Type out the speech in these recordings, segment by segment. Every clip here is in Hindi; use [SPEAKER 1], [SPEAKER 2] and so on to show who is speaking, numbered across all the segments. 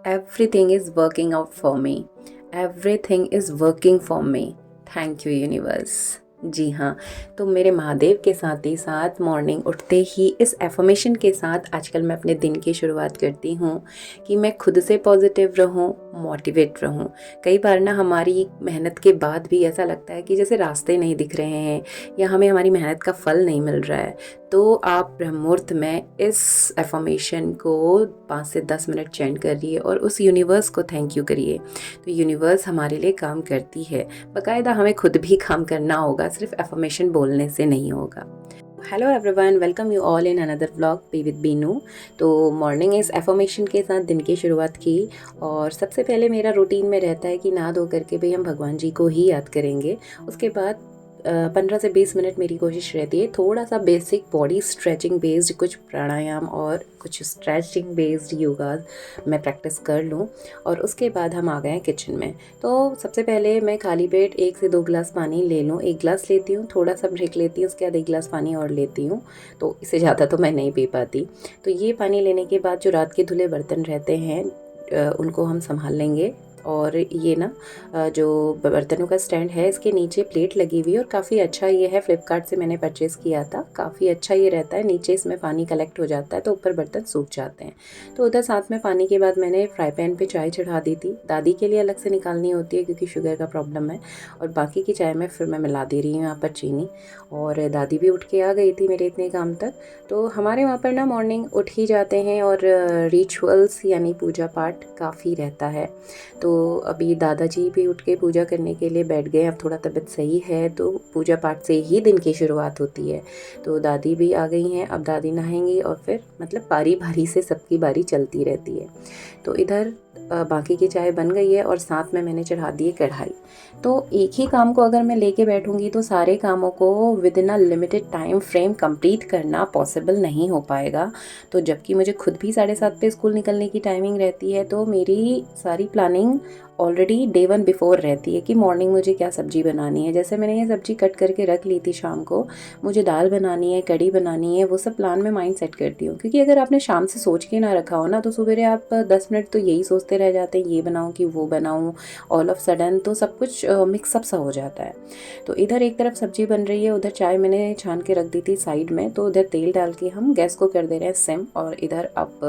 [SPEAKER 1] Everything is working out for me. Everything is working for me. Thank you universe. जी हाँ, तो मेरे महादेव के साथ ही साथ मॉर्निंग उठते ही इस एफर्मेशन के साथ आजकल मैं अपने दिन की शुरुआत करती हूँ कि मैं खुद से पॉजिटिव रहूँ, मोटिवेट रहूँ। कई बार ना हमारी मेहनत के बाद भी ऐसा लगता है कि जैसे रास्ते नहीं दिख रहे हैं या हमें हमारी मेहनत का फल नहीं मिल रहा है। तो आप ब्रह्मुहूर्त में इस एफर्मेशन को 5 से 10 मिनट चैंट करिए और उस यूनिवर्स को थैंक यू करिए। तो यूनिवर्स हमारे लिए काम करती है, बाकायदा हमें खुद भी काम करना होगा, सिर्फ एफर्मेशन बोलने से नहीं होगा। Hello everyone, welcome you all in another vlog be with Binu. तो मॉर्निंग इस एफर्मेशन के साथ दिन की शुरुआत की और सबसे पहले मेरा रूटीन में रहता है कि नहा धो करके भाई हम भगवान जी को ही याद करेंगे। उसके बाद 15 से 20 मिनट मेरी कोशिश रहती है थोड़ा सा बेसिक बॉडी स्ट्रेचिंग बेस्ड कुछ प्राणायाम और कुछ स्ट्रेचिंग बेस्ड योगा मैं प्रैक्टिस कर लूँ। और उसके बाद हम आ गए हैं किचन में। तो सबसे पहले मैं खाली पेट 1 से 2 गिलास पानी ले लूँ। 1 गिलास लेती हूँ, थोड़ा सा ब्रेक लेती हूँ, उसके बाद 1 गिलास पानी और लेती हूँ। तो इससे ज़्यादा तो मैं नहीं पी पाती। तो ये पानी लेने के बाद जो रात के धुले बर्तन रहते हैं उनको हम संभाल लेंगे। और ये ना जो बर्तनों का स्टैंड है इसके नीचे प्लेट लगी हुई है और काफ़ी अच्छा ये है, फ्लिपकार्ट से मैंने परचेज़ किया था। काफ़ी अच्छा ये रहता है, नीचे इसमें पानी कलेक्ट हो जाता है तो ऊपर बर्तन सूख जाते हैं। तो उधर साथ में पानी के बाद मैंने फ्राई पैन पे चाय चढ़ा दी थी। दादी के लिए अलग से निकालनी होती है क्योंकि शुगर का प्रॉब्लम है, और बाकी की चाय में फिर मैं मिला दे रही हूँ यहाँ पर चीनी। और दादी भी उठ के आ गई थी मेरे इतने काम तक। तो हमारे वहाँ पर ना मॉर्निंग उठ ही जाते हैं और रिचुअल्स यानी पूजा पाठ काफ़ी रहता है। तो अभी दादाजी भी उठ के पूजा करने के लिए बैठ गए। अब थोड़ा तबीयत सही है तो पूजा पाठ से ही दिन की शुरुआत होती है। तो दादी भी आ गई हैं, अब दादी नहाएंगी और फिर मतलब बारी बारी से सबकी बारी चलती रहती है। तो इधर बाकी की चाय बन गई है और साथ में मैंने चढ़ा दी है कढ़ाई। तो एक ही काम को अगर मैं लेके बैठूंगी तो सारे कामों को with in a limited time frame complete करना पॉसिबल नहीं हो पाएगा। तो जबकि मुझे खुद भी 7:30 पे स्कूल निकलने की टाइमिंग रहती है, तो मेरी सारी प्लानिंग ऑलरेडी डे 1 बिफोर रहती है कि मॉर्निंग मुझे क्या सब्ज़ी बनानी है। जैसे मैंने ये सब्ज़ी कट करके रख ली थी शाम को, मुझे दाल बनानी है, कढ़ी बनानी है, वो सब प्लान में माइंड सेट करती हूँ। क्योंकि अगर आपने शाम से सोच के ना रखा हो ना तो सुबह आप 10 मिनट तो यही सोचते रह जाते हैं, ये बनाऊँ कि वो बनाऊँ, ऑल ऑफ सडन तो सब कुछ मिक्सअप सा हो जाता है। तो इधर एक तरफ सब्ज़ी बन रही है, उधर चाय मैंने छान के रख दी थी साइड में। तो उधर तेल डाल के हम गैस को कर दे रहे हैं सिम। और इधर अब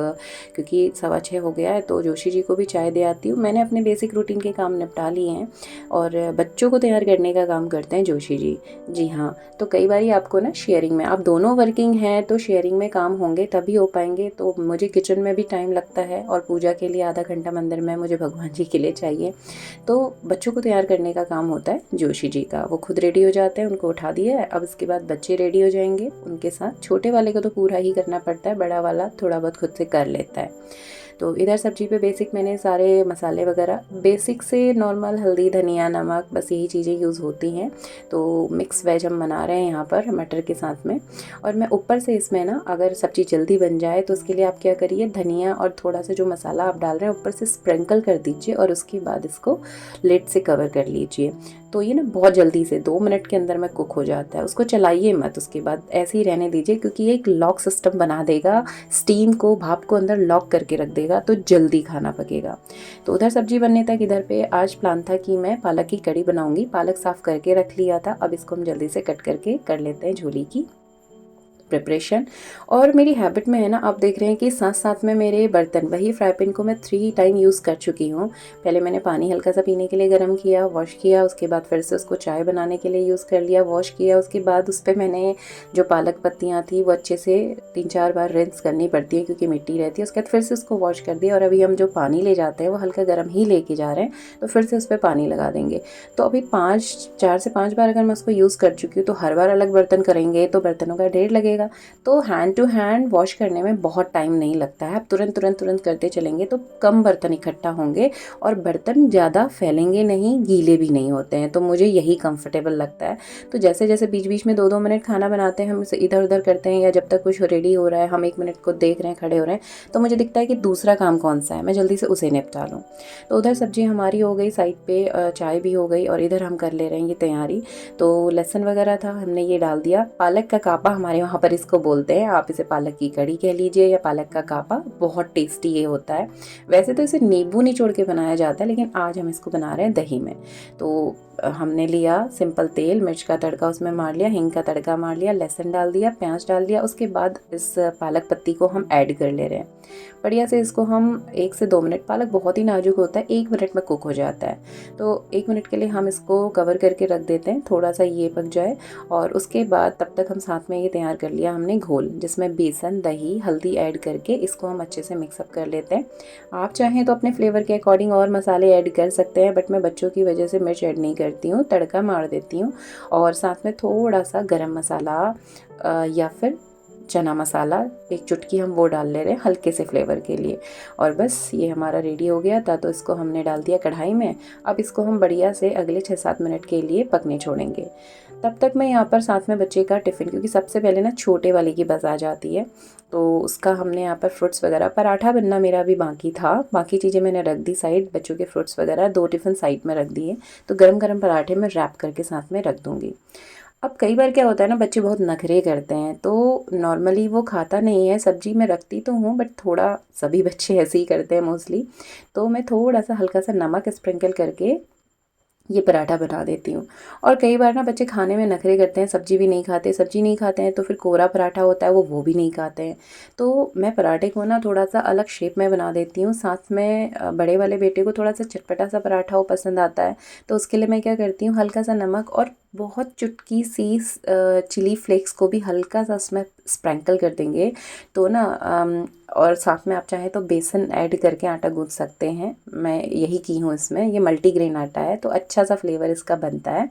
[SPEAKER 1] क्योंकि 6:15 हो गया है तो जोशी जी को भी चाय दे आती हूँ। मैंने अपने बेसिक रूटीन के काम निपटा लिए हैं और बच्चों को तैयार करने का काम करते हैं जोशी जी। जी हाँ, तो कई बार आपको ना शेयरिंग में, आप दोनों वर्किंग हैं तो शेयरिंग में काम होंगे तभी हो पाएंगे। तो मुझे किचन में भी टाइम लगता है और पूजा के लिए आधा घंटा मंदिर में मुझे भगवान जी के लिए चाहिए। तो बच्चों को तैयार करने का काम होता है जोशी जी का। वो खुद रेडी हो जाते हैं, उनको उठा दिया है। अब इसके बाद बच्चे रेडी हो जाएंगे, उनके साथ छोटे वाले को तो पूरा ही करना पड़ता है, बड़ा वाला थोड़ा बहुत खुद से कर लेता है। तो इधर सब्जी पे बेसिक मैंने सारे मसाले वगैरह बेसिक से नॉर्मल हल्दी धनिया नमक बस यही चीज़ें यूज़ होती हैं। तो मिक्स वेज हम बना रहे हैं यहाँ पर मटर के साथ में। और मैं ऊपर से इसमें ना अगर सब्ज़ी जल्दी बन जाए तो उसके लिए आप क्या करिए, धनिया और थोड़ा सा जो मसाला आप डाल रहे हैं ऊपर से स्प्रिंकल कर दीजिए और उसके बाद इसको लिड से कवर कर लीजिए। तो ये ना बहुत जल्दी से 2 मिनट के अंदर में कुक हो जाता है। उसको चलाइए मत, उसके बाद ऐसे ही रहने दीजिए क्योंकि ये एक लॉक सिस्टम बना देगा, स्टीम को भाप को अंदर लॉक करके रख देगा तो जल्दी खाना पकेगा। तो उधर सब्जी बनने तक इधर पे आज प्लान था कि मैं पालक की कड़ी बनाऊंगी। पालक साफ़ करके रख लिया था, अब इसको हम जल्दी से कट करके कर लेते हैं झोली की प्रिपरेशन। और मेरी हैबिट में है ना, आप देख रहे हैं कि साथ साथ में मेरे बर्तन, वही फ्राई पैन को मैं 3 टाइम यूज़ कर चुकी हूँ। पहले मैंने पानी हल्का सा पीने के लिए गर्म किया, वॉश किया, उसके बाद फिर से उसको चाय बनाने के लिए यूज़ कर लिया, वॉश किया। उसके बाद उस पर मैंने जो पालक पत्तियाँ थी वो अच्छे से 3-4 बार रिंस करनी पड़ती है क्योंकि मिट्टी रहती है। उसके बाद फिर से उसको वॉश कर दिया और अभी हम जो पानी ले जाते हैं वो हल्का गर्म ही लेके जा रहे हैं, तो फिर से उस पर पानी लगा देंगे। तो अभी 4 से 5 बार अगर मैं उसको यूज़ कर चुकी हूँ तो हर बार अलग बर्तन करेंगे तो बर्तनों का ढेर लगेगा। तो हैंड टू हैंड वॉश करने में बहुत टाइम नहीं लगता है। आप तुरंत तुरंत तुरंत करते चलेंगे तो कम बर्तन इकट्ठा होंगे और बर्तन ज़्यादा फैलेंगे नहीं, गीले भी नहीं होते हैं। तो मुझे यही कंफर्टेबल लगता है। तो जैसे जैसे बीच बीच में 2-2 मिनट खाना बनाते हैं हम इसे इधर उधर करते हैं, या जब तक कुछ रेडी हो रहा है हम 1 मिनट को देख रहे हैं, खड़े हो रहे हैं, तो मुझे दिखता है कि दूसरा काम कौन सा है, मैं जल्दी से उसे निपटा लूँ। तो उधर सब्जी हमारी हो गई साइड पे, चाय भी हो गई और इधर हम कर ले रहे हैं ये तैयारी। तो लहसुन वगैरह था, हमने ये डाल दिया। पालक का कापा हमारे वहाँ पर कापर इसको बोलते हैं, आप इसे पालक की कड़ी कह लीजिए या पालक का कापा। बहुत टेस्टी ये होता है। वैसे तो इसे नींबू निचोड़ के बनाया जाता है, लेकिन आज हम इसको बना रहे हैं दही में। तो हमने लिया सिंपल तेल, मिर्च का तड़का उसमें मार लिया, हींग का तड़का मार लिया, लहसुन डाल दिया, प्याज डाल दिया। उसके बाद इस पालक पत्ती को हम ऐड कर ले रहे हैं। बढ़िया से इसको हम 1 से 2 मिनट, पालक बहुत ही नाजुक होता है, 1 मिनट में कुक हो जाता है, तो 1 मिनट के लिए हम इसको कवर करके रख देते हैं, थोड़ा सा ये पक जाए। और उसके बाद तब तक हम साथ में ये तैयार कर लिया हमने घोल, जिसमें बेसन, दही, हल्दी ऐड करके इसको हम अच्छे से मिक्सअप कर लेते हैं। आप चाहें तो अपने फ्लेवर के अकॉर्डिंग और मसाले ऐड कर सकते हैं, बट मैं बच्चों की वजह से मिर्च ऐड नहीं करती हूँ, तड़का मार देती हूँ। और साथ में थोड़ा सा गरम मसाला या फिर चना मसाला, 1 चुटकी हम वो डाल ले रहे हैं हल्के से फ्लेवर के लिए। और बस ये हमारा रेडी हो गया था, तो इसको हमने डाल दिया कढ़ाई में। अब इसको हम बढ़िया से अगले 6-7 मिनट के लिए पकने छोड़ेंगे। तब तक मैं यहाँ पर साथ में बच्चे का टिफ़िन, क्योंकि सबसे पहले ना छोटे वाले की बस आ जाती है, तो उसका हमने यहाँ पर फ्रूट्स वगैरह, पराठा बनना मेरा भी बाकी था, बाकी चीज़ें मैंने रख दी साइड, बच्चों के फ्रूट्स वगैरह 2 टिफ़िन साइड में रख दिए। तो गरम गरम पराठे में रैप करके साथ में रख दूँगी। अब कई बार क्या होता है ना, बच्चे बहुत नखरे करते हैं, तो नॉर्मली वो खाता नहीं है। सब्जी में रखती तो हूँ, बट थोड़ा सभी बच्चे ऐसे ही करते हैं मोस्टली, तो मैं थोड़ा सा हल्का सा नमक स्प्रिंकल करके ये पराठा बना देती हूँ। और कई बार ना बच्चे खाने में नखरे करते हैं, सब्जी भी नहीं खाते, सब्जी नहीं खाते हैं तो फिर कोरा पराठा होता है वो भी नहीं खाते हैं। तो मैं पराठे को ना थोड़ा सा अलग शेप में बना देती हूँ। साथ में बड़े वाले बेटे को थोड़ा सा चटपटा सा पराठा वो पसंद आता है, तो उसके लिए मैं क्या करती हूँ, हल्का सा नमक और बहुत चुटकी सी चिली फ्लेक्स को भी हल्का सा उसमें स्प्रिंकल कर देंगे, तो ना और साथ में आप चाहें तो बेसन ऐड करके आटा गूंथ सकते हैं। मैं यही की हूँ इसमें, ये मल्टीग्रेन आटा है तो अच्छा सा फ्लेवर इसका बनता है।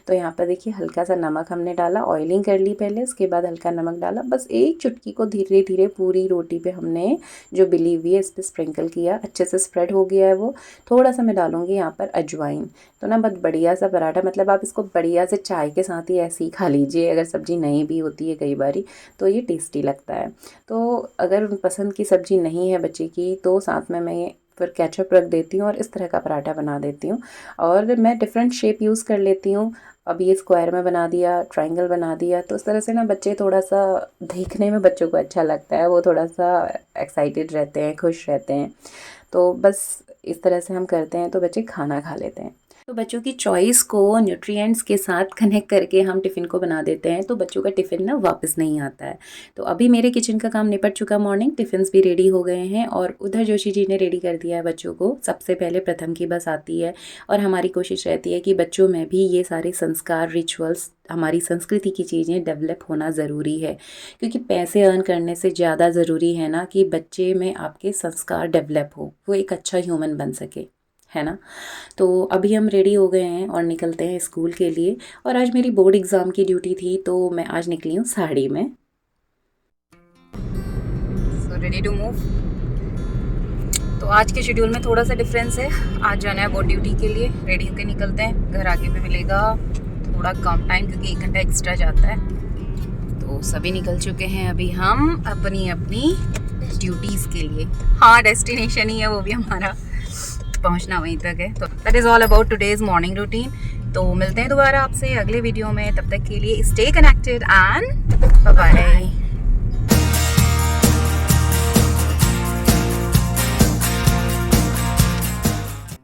[SPEAKER 1] तो यहाँ पर देखिए हल्का सा नमक हमने डाला, ऑयलिंग कर ली पहले, उसके बाद हल्का नमक डाला, बस 1 चुटकी को धीरे धीरे पूरी रोटी पे हमने जो बिली हुई है इस पर स्प्रिंकल किया, अच्छे से स्प्रेड हो गया है वो। थोड़ा सा मैं डालूँगी यहाँ पर अजवाइन, तो ना बहुत बढ़िया सा पराठा, मतलब आप इसको बढ़िया से चाय के साथ ही ऐसे ही खा लीजिए, अगर सब्जी नहीं भी होती है कई बारी तो ये टेस्टी लगता है। तो अगर पसंद की सब्जी नहीं है बच्चे की, तो साथ में मैं फिर केचप रख देती हूँ और इस तरह का पराठा बना देती हूँ। और मैं डिफरेंट शेप यूज़ कर लेती हूँ। अब ये स्क्वायर में बना दिया, ट्रायंगल बना दिया, तो इस तरह से ना बच्चे थोड़ा सा देखने में बच्चों को अच्छा लगता है, वो थोड़ा सा एक्साइटेड रहते हैं, खुश रहते हैं। तो बस इस तरह से हम करते हैं तो बच्चे खाना खा लेते हैं। तो बच्चों की चॉइस को न्यूट्रिएंट्स के साथ कनेक्ट करके हम टिफ़िन को बना देते हैं, तो बच्चों का टिफ़िन ना वापस नहीं आता है। तो अभी मेरे किचन का काम निपट चुका, मॉर्निंग टिफ़िन्स भी रेडी हो गए हैं और उधर जोशी जी ने रेडी कर दिया है बच्चों को। सबसे पहले प्रथम की बस आती है और हमारी कोशिश रहती है कि बच्चों में भी ये सारे संस्कार, रिचुअल्स, हमारी संस्कृति की चीज़ें डेवलप होना ज़रूरी है, क्योंकि पैसे अर्न करने से ज़्यादा ज़रूरी है ना कि बच्चे में आपके संस्कार डेवलप हो, वो एक अच्छा ह्यूमन बन सके, है ना। तो अभी हम रेडी हो गए हैं और निकलते हैं स्कूल के लिए। और आज मेरी बोर्ड एग्ज़ाम की ड्यूटी थी, तो मैं आज निकली हूँ साड़ी में। So ready to move. तो आज के शेड्यूल में थोड़ा सा डिफरेंस है, आज जाना है बोर्ड ड्यूटी के लिए, रेडी होकर निकलते हैं। घर आके भी मिलेगा थोड़ा कम टाइम, क्योंकि 1 घंटा एक्स्ट्रा जाता है। तो सभी निकल चुके हैं अभी हम अपनी अपनी ड्यूटीज़ के लिए। हाँ, डेस्टिनेशन ही है वो भी हमारा, पहुंचना वहीं तक है। तो that is all about today's morning routine. तो मिलते हैं दोबारा आपसे अगले वीडियो में, तब तक के लिए stay connected and bye bye.